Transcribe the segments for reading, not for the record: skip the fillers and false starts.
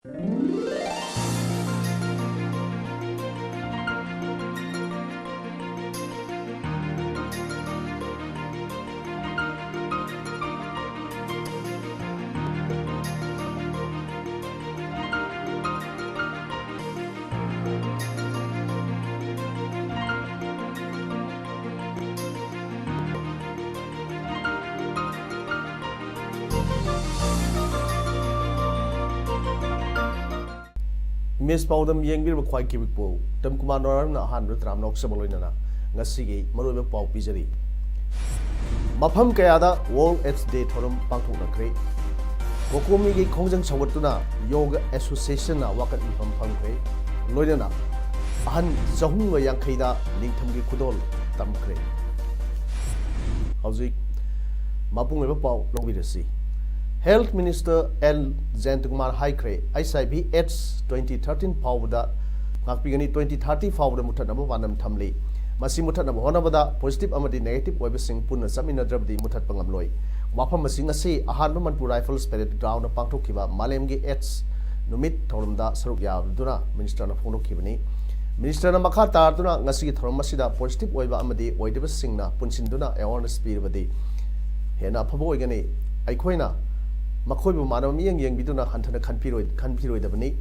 Miss Powdam Yangbir Quai Kibipo, Tam Commander 100 Ram Nox Sabolina, Nasigi, Maruba Pau Pizari. Mapam Kayada, World AIDS Day Torum Pangtuna Kre. Kokomi Kongjang Sawatuna, Yoga Association, Wakat Ifam Pangre, Loidana, Han Zahunga Yankida, Lintamgi Kudol, Tamkre. Howzik Mapung Pau, Longvidasi. Health Minister L. Zentumar Haikre, ICB AIDS 2013 Powda, Nakpigani 2030 Powda Mutanaba Vanam Tamli, Masimutanaba Honavada, positive Amadi negative Websing Puna Samina Drabdi Mutat Pangamloy, Wapa Masinga Si, Ahanuman Rifle Spirit Ground of Pangtokiva, Malemgi AIDS, Numit Torumda Surya Duna, Minister of Hono Kibani, Minister Namakata Duna, Nasi Thromasida, positive Weba Amadi, Waideva Singna, Punsinduna, Awareness Spirit, Hena Pavoigani, Aikoina. Makoibu Madam Yang Biduna Hantana Kanpiro Dabani.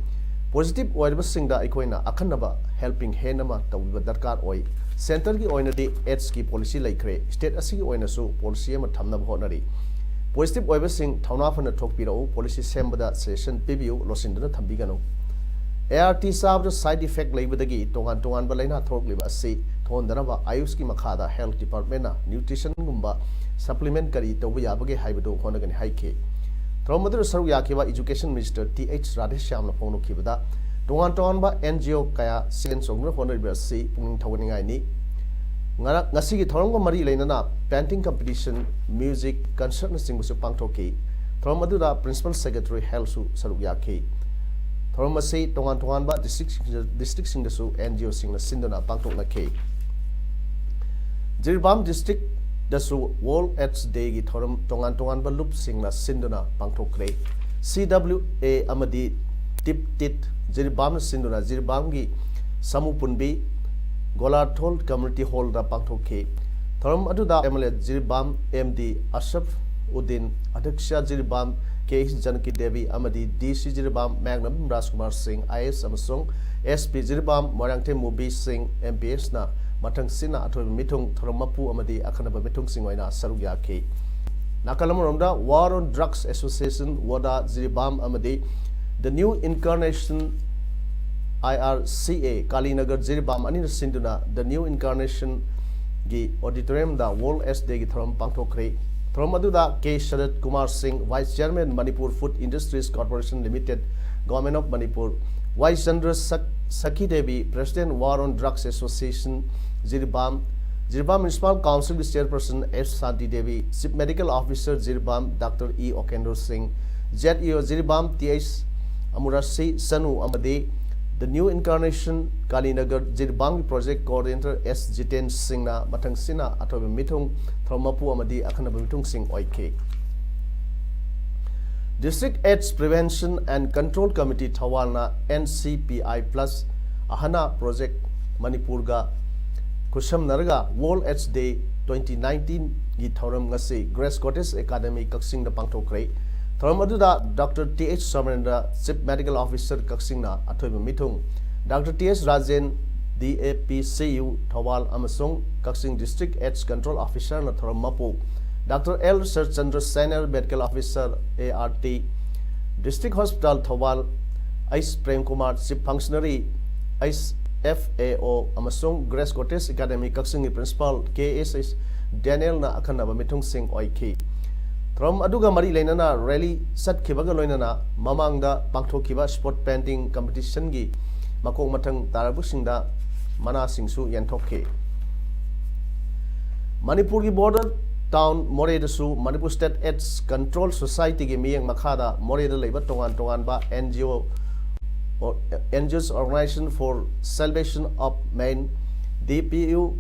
Positive Oidaba Singda Ikoina, Akanaba, helping Henama, Tawiba Darkar Oi. Center Gi Oinadi, Edski policy like State Asi Oinasu, Policy Matamna Honari. Positive Oiba Sing, Taunafan Tokpiro, Policy Sembada Session, PBU, Losindana Tambigano. ART Sab the side effect labor the gate, Tongan Balena Tork Liba Si, Tondanava, Ayuski Makada, Health Department, Nutrition Gumba, Supplement Kari, Tobuyabage Hybado, Honagan Haike. Traumadu Saruyakiva Education Minister T.H. Radheshyam Napono Kibada, Tongan Tonba NGO Kaya Science of Honorable C. Pung Tawaningaini, Nasigi Torongo Mari Lenana, painting competition, music, concert sing with Pangtoki, Traumadura Principal Secretary Helsu Saruyaki, Toromasi Tongan Tonganba District Singasu NGO Sing Sindona Pangtok K. Jirbam District Dasu World AIDS Day Torum Tongan Balup Singna Sinduna Pangtokre CWA Amadi Tip Tit Jirbam Sinduna Jirbamgi Samupunbi Golarthol Community Hall da Pangtoke Torum Aduda Emile Jirbam MD Ashraf Uddin Adhiksha Jirbam K. Janaki Devi Amadi DC Jirbam Magnum Rajkumar Singh IS Amasung SP Jirbam Morangte Mubi Singh MPS na Matang Sina Ato Mitung Thromapu Amadi Akanaba Mitung Singoina Saruyaki. Nakalamurumda War on Drugs Association Wada Ziribam Amadi The New Incarnation IRCA Kalinagar Ziribam Anina Sinduna The New Incarnation Gi Auditorium da World S Day Throm Pangtokre Thromaduda K. Sharat Kumar Singh Vice Chairman Manipur Food Industries Corporation Limited Government of Manipur Vice Chandra Sakhi Devi President War on Drugs Association Jirbam Municipal Council Chairperson S. Santi Devi, Chief Medical Officer Jirbam Dr. E. Okendor Singh, ZEO Jirbam T.H. Amurasi Sanu Amade, The New Incarnation Kalinagar Jirbam Project Coordinator S. Jiten Singh na Matang Sina Atobe Mitung Thromapu Amadi Akanaba Mitung Singh Oike. District AIDS Prevention and Control Committee Thawalna NCPI Plus Ahana Project Manipurga Kusham Narga World AIDS Day 2019 Gi Thoram Ngasi Grace Cottage Academy Kaksing the Pangtokre Thoramaduda Dr. T.H. Somerendra Chief Medical Officer Kaksing na Atoiba Mitung Dr. T.S. Rajen DAPCU Thawal Amasung Kaksing District AIDS Control Officer na Thoram Mapu Dr. L. Sir Chandra Senior Medical Officer ART District Hospital Thawal Ice Prem Kumar Chief Functionary Ice FAO Amasung Grace Cottage Academy Kaksing Principal KSS Daniel na Akanaba Mitung Singh Oike Throm Aduga Mari Lenana Rally Sat Kibaga Loinana Mamangda Pangtokiba Sport Painting Competition Gi Makong Matang Tarabusingda Mana Singsu Yantoke Manipur Gi Border Town Moredasu Manipur State AIDS Control Society Gi Miyang Makada Moreda Labor Tongan ba NGO or NGOs Organization for Salvation of Men DPU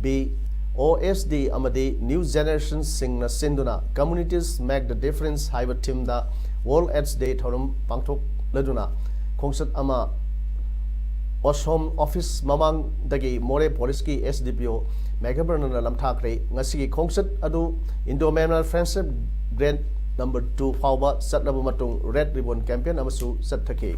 B OSD Amadi New Generation Singna Sinduna Communities Make the Difference Haiba Team da World AIDS Day Thorum Pangtok laduna khongsat ama Osom office mamang dagi more police ki SDPO Megaburn na lamthakre ngasi ki khongsat adu Indo-Myanmar Friendship Grant number 2 fawba satlabu matung Red Ribbon campaign amasu sathake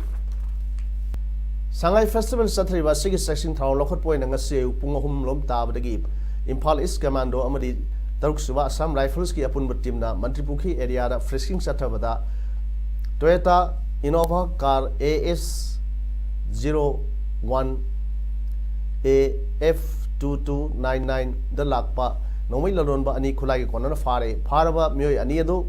Sangai Festival sathriba sigi section thraw lokhot point ngasi pungahum lom tabadagi Impal East Commando amadi Taruk Suba Assam Rifles ki apunba team na Mantripukhi area da frisking sathabada Toyota Innova car AS 01 AF2299 da lakpa nomai lalon ba ani khulai ko na fare faraba myoi ani adu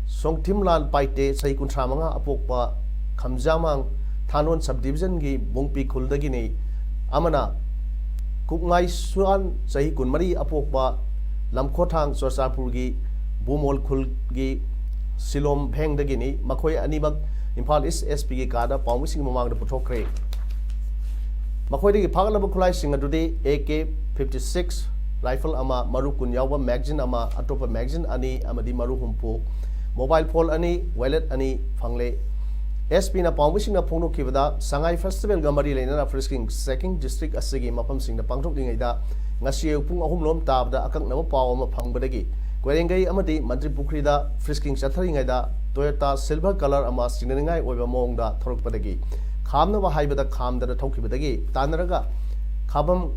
songthimlan paite sai kunthra manga apokpa khamjamang thanon subdivision gi bungpi khuldagi nei amana Kugngai Suan Sahi Kunmari Apokpa Lamkhothang Sorsapur gi Bumol Khul gi Silom Pheng dagini Makhoi Anibak Impal East SP gi kada Pawmising Mamang da Puthokre Makhoi dagi Phagalaba Khulai Sing adude AK-56 rifle ama maru kun yawba magazine ama atopa magazine ani amadi maru humpu mobile phone ani wallet ani phangle SP na Pawmising na phongno kibada Sangai Festival gamari leina frisking second district asigi mapam sing na pangthok dingai da ngasi pung ahum lom tabda akak na paw ma phangbadagi kwerengai amadi mantri pukri da frisking chathari ngai da Toyota silver color ama sinningai oiba mong da thorokpadagi khamna ba haibada khamda da thokibadagi tanaraga khabam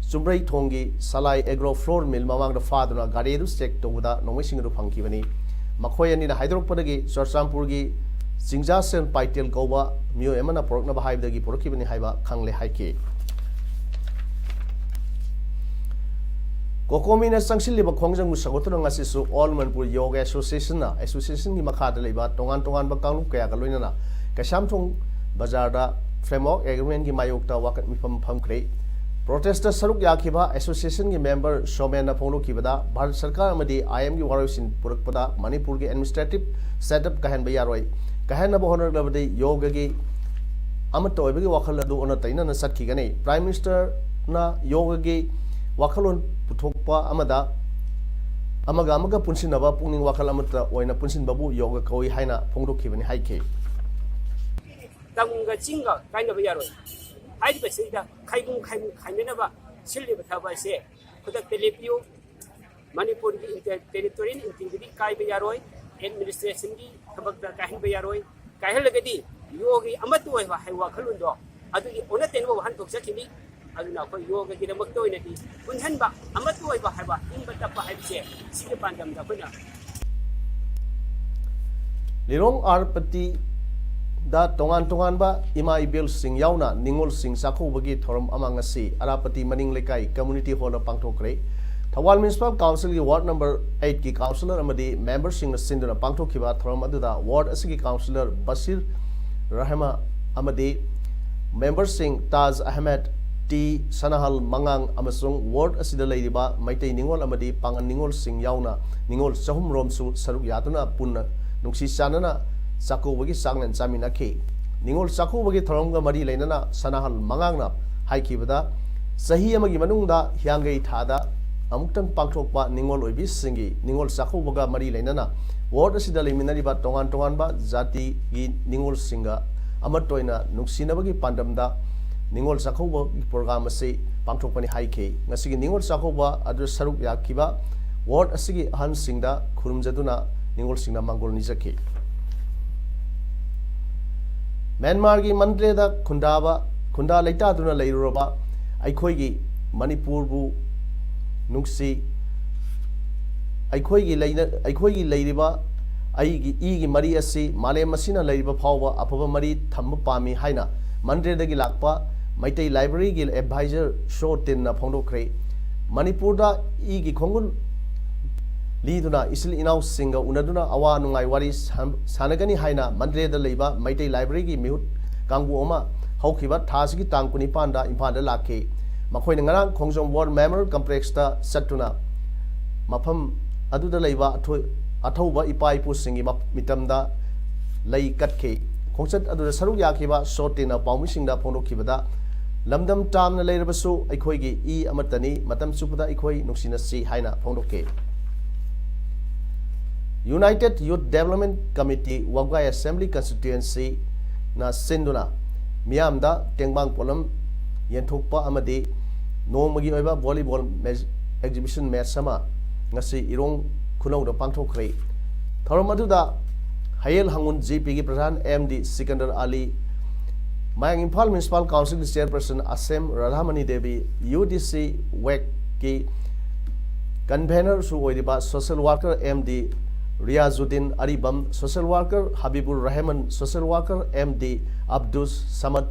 Subrai Thongi Salai Agro Floor Mill mamang da faduna gari du check to da nomai sing ru phangkibani makhoi ani da Hyderabad Sarsampur gi Singja Sen Paitel Goba Mio Emana Porokna Bahai the Porokibani Haiba Kangle Haike Kokomina Sangsili Bakongjang Musagotan Asisu All Manpur Yoga Association Association Makata Liba Tongan Bakang Kayakaluina Kashamtung Bazarda Framework Agreement Mayokta Wakat Mipam Pamkre Protester Saruk Yakiba Association member Shomena Pono Kibada Bharat Sarkar Amadi IM Warosin Purukpada Manipur administrative setup Kahan Bayaroi Kahana Honor Lavadi Yoga gi Amato Bigi Wakaladu on a Taina Sakigani Prime Minister na Yoga gi Wakalon Putokpa Amada Amagamaga Punsinaba Puning Wakalamata or in a Punsin Babu Yoga Koi Haina Pongo Kivani Haike Tamunga Chinga kind of Yaro I say that Kaibun Kainava Silly Batava say could have Telepio Manipur territory in Kai Yaroi administration di tabagda kahin bayaroi kahel lagadi yogi amatu wa haywa khalundo adu ona tenwa han tok sakini adu na ko yoga gi damak toy nati kunhan ba amatu wa haywa in bata pa haibse sige pandam da kuna Lirong Arpati da tongan ba ima ibil sing yauna ningol sing sakhu bagi thoram amangasi Arapati maning lekai community hall pangthokre Thawal Municipal Council ki Ward number 8 ki councillor amadi members sing sinduna pangthokhiba thoram aduda ward asigi councillor Basir Rahma amadi members sing Taj Ahmed T Sanahal Mangang amasung ward asida leiriba maitai ningol amadi pangan ningol sing yauna ningol sahum romsu saruk yatuna punna nungsi sanana sakubagi sangnan chaminakhi ningol sakubagi thoramga mari leinana Sanahal Mangangna haikibada sahi amagi manungda hiangai thada Amuktan Pangthokpa Ningol Oibis Singi Ningol Sakhubaga Mari Lainana Ward Asida Liminariba Tongan ba Zati gi Ningol Singa Amatoina Nuksinabagi Pandamda Ningol Sakhuba program ase Pangthokpani Haike Ngasigi Ningol Sakhuba Adu Saruk Yakiba Ward Asigi Han Singda Khurumjaduna Ningol Singna Mangol Nizaki Myanmar gi Mandre da Khunda Leita Duna Leiroba Aikoi gi Manipur bu Nuksi Aikoi Leiriba Aigi Igi Mari Asi Male Masina Leiriba Power Apova Mari Thamba Pami Haina Mandre Dagi Lakpa Maitei Library Gil Advisor Show Tin na Phondo Kre Manipur da Igi Kongun Liduna Isil Inau Singa Unaduna Awa Nungai Wari Sanagani Haina Mandre da Leiba Maitei Library Gi Mihut Kangbu Oma Haukiba Tasigi Tangkuni Panda Impanda Lake Makhoi ngarang Khongjong War Memorial Complex ta satuna mafam aduda leiba athauba ipai pu singi mitamda lei katke khongchat aduda saruk yakiba sotina paumi singda phono kibada lamdam tamna leirabasu aikhoi gi I amatani matam supuda aikhoi nuksina si haina phono ke United Youth Development Committee Wagwai Assembly Constituency na sinduna miam da tengbang polam yenthokpa amadi nomagi oiba volleyball exhibition match sama ngasi irong khunau da pangthokre thorom aduda hayel hangun GP gi pradhan MD Sikandar Ali Mayang Imphal Municipal Council Chairperson Asem Radhamani Devi UDC WEC ki convener su oidiba social worker MD Riazuddin Aribam social worker Habibur Rahman social worker MD Abdus Samad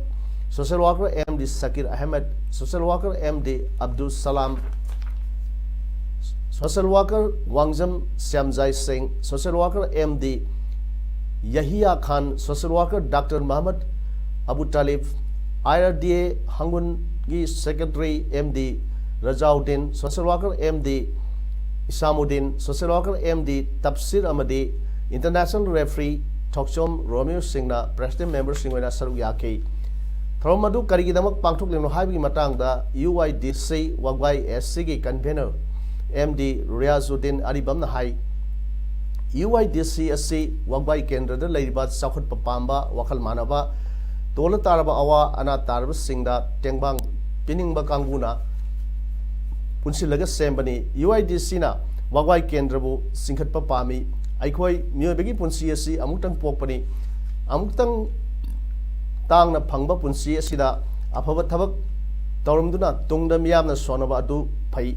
social worker MD Sakir Ahmed social worker MD Abdul Salam social worker Wangjam Syamjai Singh social worker MD Yahya Khan social worker Dr. Muhammad Abu Talib IRDA Hangun gi secretary MD Rajauddin social worker MD Isamuddin social worker MD Tafsir Amadi international referee Thokchom Romeo Singna president member Singwena Saruk Yaki Thromadu Karigidamak Pangthok Leno Haibi Matangda UIDC Wagwai SC gi convener MD Riazuddin Aribam na hai UIDC SC Wagwai Kendra da Ladiba Sakhut Papamba Wakal Manaba Tola Taraba Awa Ana Taraba Singda Tengbang Piningba Kanguna Punsilaga Sembani UIDC na Wagwai Kendrabu Singhat Papami Aikoi Miyobegi Punsi SC Amutang Pokpani Amutang Tang na Pangba Punsi SC da Apaba Tabak Torumduna Tungda Miyamna Sonaba Adu Pai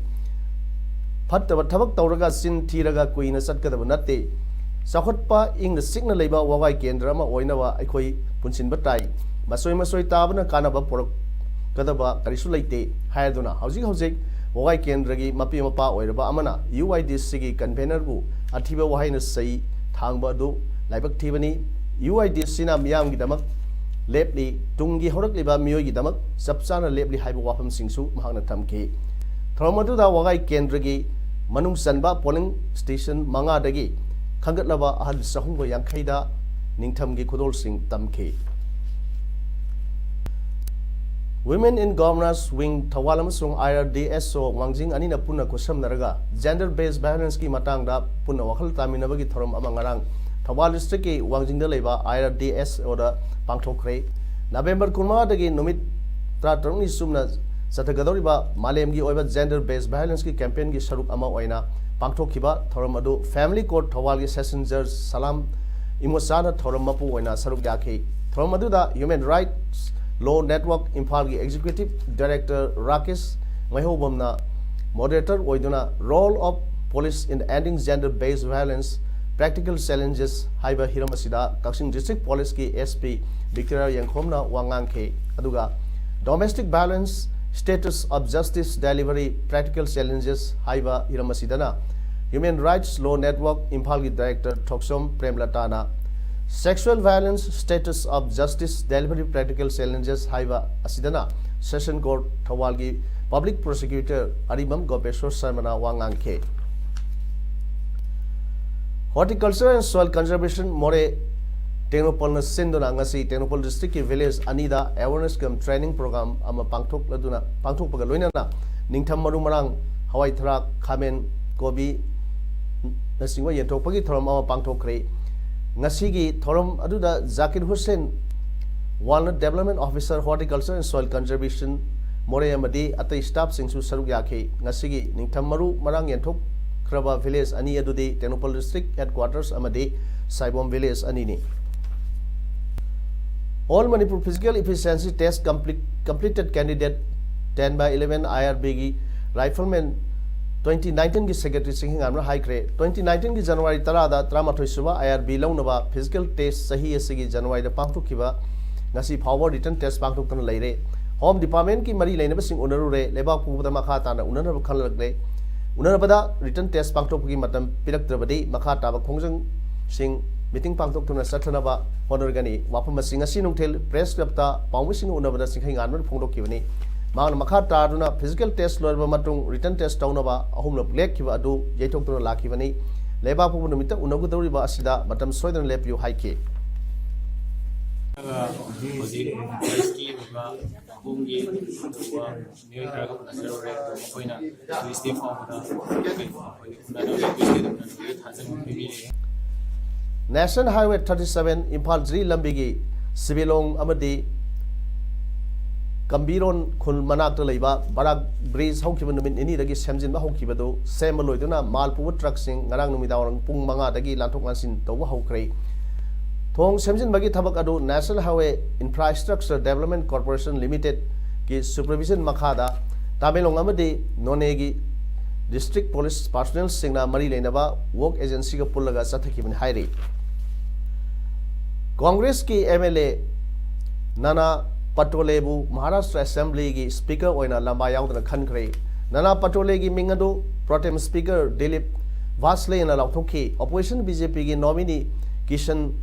Fattaba Tabak Tauraga Sin Tiraga Queen Satkadaba Nate Sakhatpa ing the signal labor Wagwai Kendrama Oinawa Aikoi Punsin Batai Masoi Tabana Kanaba Porok Kadaba Karisulate Hayaduna Housing Wagwai Kendragi Mapi Mapa Oiraba Amana UIDC gi convener bu Athiba Wahaina Sai Thangba du Laibak Thibani UIDC na Miyam gi damak lepli Tungi Horak liba Mio gi damak Sapsana lepli Haiba Wafam Singsu Mahana Tamki Thromadu da Wagwai Kendragi Manung Sanba polling station Manga dagi Kangatlaba Ahad Sahungo Yankhaida Ningthamgi Kudol Singh Tamki Women in Governors Wing Tawalam Sung IRDSO Wangjing Anina Puna Kusam Naraga Gender Based Violence ki Matangda Puna Wakal Taminabagi Thorom Amangarang Tawal District ki Wangjing da Leba IRDS Oda Pangthokre November Kurma dagi Numit Tratarni Sumna Satagadoriba Malemgi Oiba Gender Based Violence ki campaign ki Saruk Ama Oina Pangthokhiba Thorom Adu Family Court Tawal ki Session Judge Salam Imosana Thorom Mapu Oina Saruk Yaki Thorom Adu da Human Rights Law Network Imphal gi Executive Director Rakesh Maihobamna Moderator Oiduna Role of Police in Ending Gender Based Violence Practical Challenges Haiba Hiramasida Kaksing District Police ki SP Victoria Yankhomna Wangangke aduga Domestic Violence Status of Justice Delivery Practical Challenges Haiba Hiramasidana Human Rights Law Network Imphal gi Director Thoksom Premlatana Sexual Violence Status of Justice Delivery Practical Challenges Haiba Asidana Session Court Thawalgi Public Prosecutor Aribam Gopeshwar Sarmana Wangangke Horticulture and Soil Conservation More Tenopol na Sindona ngasi Tenopol District ki village Anida Awareness Camp Training Program ama pangthok pagaloina na Ningtham Marumarang Hawai Thrak Khamen Kobi na singwa yenthokpagi thorom ama pangthokre Ngasigi Thorom Aduda Zakir Hussain Walnut Development Officer Horticulture and Soil Conservation More Amadi Atai Staff Singsu Saruk Yaki Ngasigi Ningtham Maru Marang Yenthok Kraba Village Ani Adudi Tenopol District Headquarters Amadi Saibom Village Anini All Manipur Physical Efficiency Test completed candidate 10/11 IRB Rifleman 2019 की secretary Singh आमरा हाइक्रे 2019 की जनवरी 10 दा 13 सुबा IRB लौनबा physical test सही एसगी जनवरी दा पांगथुखिबा ngasi power return test पांगथुकन लैरे होम डिपार्टमेंट की मरी लैनबा सिंह उनरुरे लेबा पुबदा मखा ताना उनरब खनलगले उनरबदा रिटर्न टेस्ट पांगथुकगी मतम पिरक्त्रबदी मखा ताबा खोंजंग सिंह मीटिंग पांगथुकतुना सथनबा होनरगनी वाफम सिंह asi नुंथेल प्रेस क्लबता पावमिसिंग उनबदा सिंखै गानमन फोंदोकिबनी Mang Makha Taduna physical test lorba matung written test taunaba ahum lek kiba adu yaitokuna lakibani leba pu numita unagu dawriba asida matam soidan lep yu haike Hoji Waiski Buga Bungi Dua New Dragon Nazarore Koina Waiski Famada National Highway 37 Imphal Jri Lambigi Sibilong amadi Kambiron Kun Manak Leba, Barak Breeze Hokiban in the Samson Hokibado, Samaloiduna, Malpu Trucksing, Narangumidawang, Pung Manga, Dagi, Lantokansin, Towa Hokre. Tong Samson Bagi Tabakado, National Highway Infrastructure Development Corporation Limited, ki Supervision Makada, Tamelong Amadi, Nonegi, District Police Personnel Singna Mari Lenaba, Work Agency Pulaga Satakibin Hairi. Congress ki MLA Nana Patolebu Maharashtra Assembly ki Speaker oina lamba yaudna khankre Nana Patole ki mingado Protem Speaker Dilip Vasle na lauthoki Opposition BJP ki nominee Kishan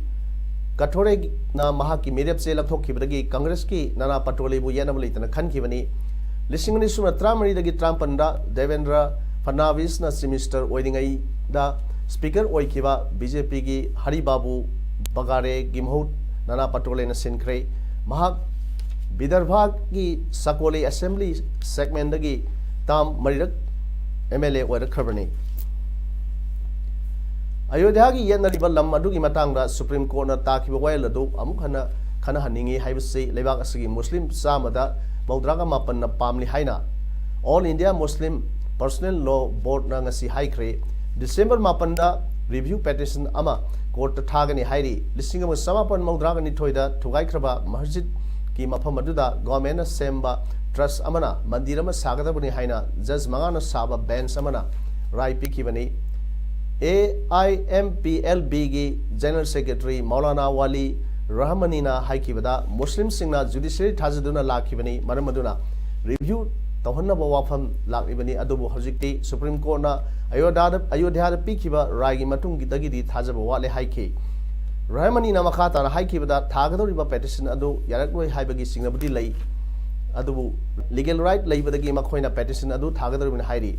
Kathore na mahaki merep se lauthoki bagi Congress ki Nana Patolebu yanamli tana khankibani Lishingani suna tramari dagi trampanda Devendra Fadnavis na semester oidingai da Speaker oikiba BJP ki Hari Babu Bagare Gimhut Nana Patole na sinkre mahak Bidarbha ki Sakole Assembly segment dagi tam marirak MLA oira khabani Ayodhya ki yanariba lam adugi matangda Supreme Court na takiba wail adu amuk khana haningi haibasi lebak asigi Muslim samada maudraga mapan na pamli haina All India Muslim Personal Law Board na ngasi haikre December mapan da review petition ama court thagani hairi lisingam samapan maudraga ni thoida thugai khraba masjid ki mafam aduda government na semba trust amana mandirama sagadabani haina judge mangana saba bench amana rai pikibani AIMPLB gi General Secretary Maulana Wali Rahmanina haikibada Muslim singna judiciary thajaduna lakibani maramaduna review tawhanna bawafam lakibani adubu hojikti Supreme Court na Ayodhya pikiba rai gi matung gi dagidi thajaba wale haiki Rahmani na makata na haikibada thagadoriba petition adu yarakloi haibagi singnabudi lei adu legal right leibadagi makhoina petition adu thagadoribina hairi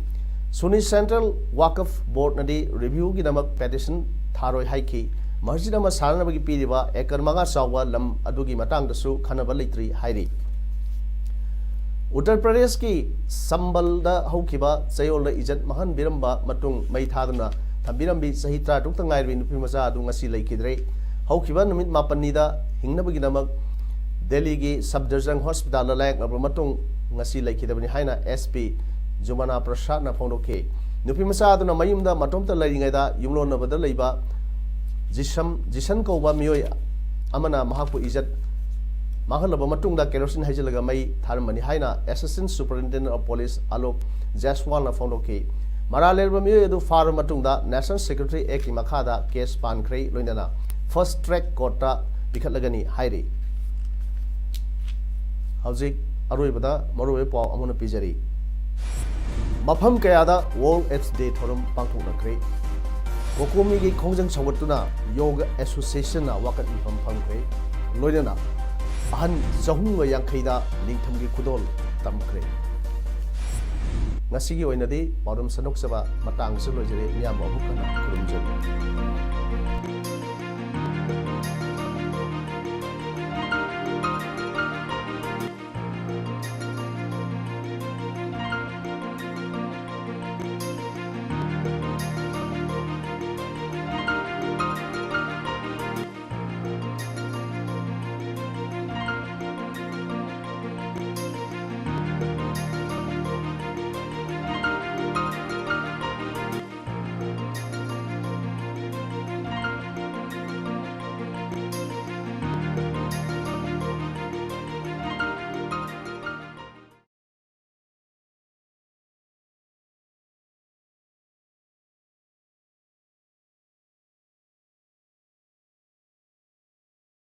Suni Central Waqf Board nadi review gi namak petition tharoi haiki masjid ama saranabagi piriba ekar manga sawa lam adugi matang dasu khanaba leitri hairi Uttar Pradesh ki Sambal da haukiba sayol da ijat mahan biramba matung mai thaduna thambirambi sahitra tuk tangai ri nupi masa adu ngasi leikidre haukiba numit mapanida hingnabagi namak Delhi gi Subdivision Hospital la lek abra matung ngasi leikidabani haina SP Jumana Prasad na phondoke nupi masa adu na mayumda matomta lairingai da yumlo na badal leiba Jishan ko ba miyoi amana mahaku ijat mahalaba matungda kerosene haijilaga mai tharmani haina Assistant Superintendent of Police Alok Jaiswal na phondoke Maralelba miyoi adu far matungda National Secretary Ek makada case pankhrei loinana First Track Court ta bikhatlagani hairi Hauzik aroibada maroi paw amuna pijari Mafam kayada World AIDS Day thorum pangthoknakre Kokomi gi khongjang sawatuna Yoga Association na wakat ifam phangkre loinana ahan jahunga yankhaida ningtham gi khudol tamkre ngasi gi oinadi parum sanok saba matang se lojere miyam abu kana kurumjani